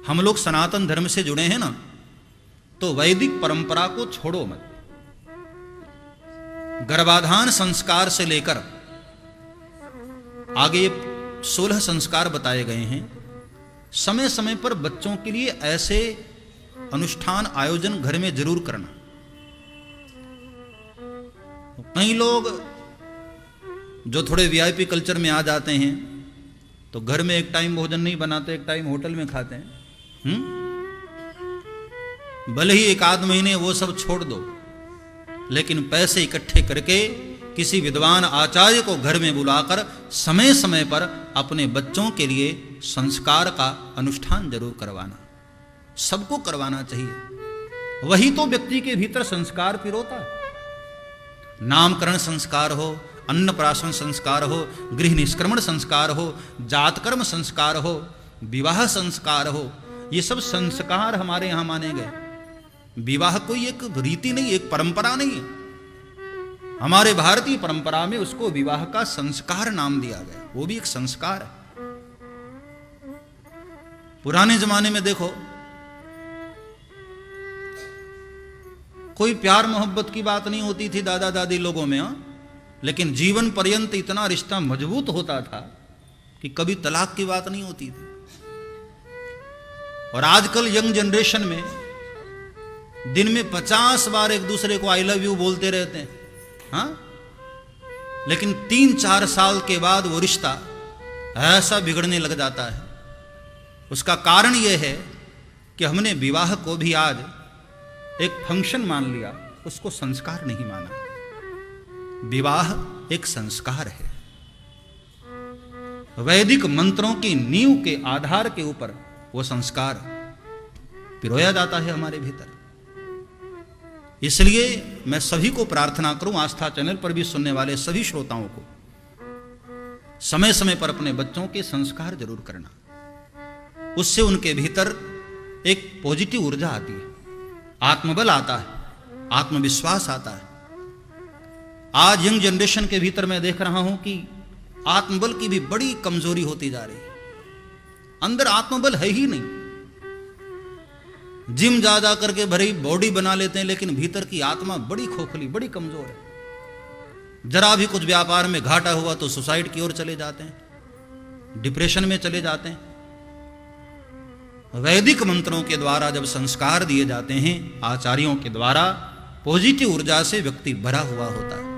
हम लोग सनातन धर्म से जुड़े हैं ना, तो वैदिक परंपरा को छोड़ो मत। गर्भाधान संस्कार से लेकर आगे 16 संस्कार बताए गए हैं। समय समय पर बच्चों के लिए ऐसे अनुष्ठान आयोजन घर में जरूर करना। कई लोग जो थोड़े वीआईपी कल्चर में आ जाते हैं तो घर में एक टाइम भोजन नहीं बनाते, एक टाइम होटल में खाते हैं। भले ही एक आध महीने वो सब छोड़ दो, लेकिन पैसे इकट्ठे करके किसी विद्वान आचार्य को घर में बुलाकर समय समय पर अपने बच्चों के लिए संस्कार का अनुष्ठान जरूर करवाना। सबको करवाना चाहिए। वही तो व्यक्ति के भीतर संस्कार पिरोता है। नामकरण संस्कार हो, अन्नप्राशन संस्कार हो, गृह निष्क्रमण संस्कार हो, जातकर्म संस्कार हो, विवाह संस्कार हो, ये सब संस्कार हमारे यहां माने गए। विवाह कोई एक रीति नहीं, एक परंपरा नहीं है। हमारे भारतीय परंपरा में उसको विवाह का संस्कार नाम दिया गया। वो भी एक संस्कार है। पुराने जमाने में देखो, कोई प्यार मोहब्बत की बात नहीं होती थी दादा दादी लोगों में, लेकिन जीवन पर्यंत इतना रिश्ता मजबूत होता था कि कभी तलाक की बात नहीं होती थी। और आजकल यंग जनरेशन में दिन में 50 बार एक दूसरे को आई लव यू बोलते रहते हैं, हाँ? लेकिन 3-4 साल के बाद वो रिश्ता ऐसा बिगड़ने लग जाता है। उसका कारण यह है कि हमने विवाह को भी आज एक फंक्शन मान लिया, उसको संस्कार नहीं माना। विवाह एक संस्कार है। वैदिक मंत्रों की नींव के आधार के ऊपर वो संस्कार पिरोया जाता है हमारे भीतर। इसलिए मैं सभी को प्रार्थना करूं, आस्था चैनल पर भी सुनने वाले सभी श्रोताओं को, समय समय पर अपने बच्चों के संस्कार जरूर करना। उससे उनके भीतर एक पॉजिटिव ऊर्जा आती है, आत्मबल आता है, आत्मविश्वास आता है। आज यंग जनरेशन के भीतर मैं देख रहा हूं कि आत्मबल की भी बड़ी कमजोरी होती जा रही है। अंदर आत्मबल है ही नहीं। जिम जा जा करके भरी बॉडी बना लेते हैं, लेकिन भीतर की आत्मा बड़ी खोखली, बड़ी कमजोर है। जरा भी कुछ व्यापार में घाटा हुआ तो सुसाइड की ओर चले जाते हैं, डिप्रेशन में चले जाते हैं। वैदिक मंत्रों के द्वारा जब संस्कार दिए जाते हैं, आचार्यों के द्वारा, पॉजिटिव ऊर्जा से व्यक्ति भरा हुआ होता है।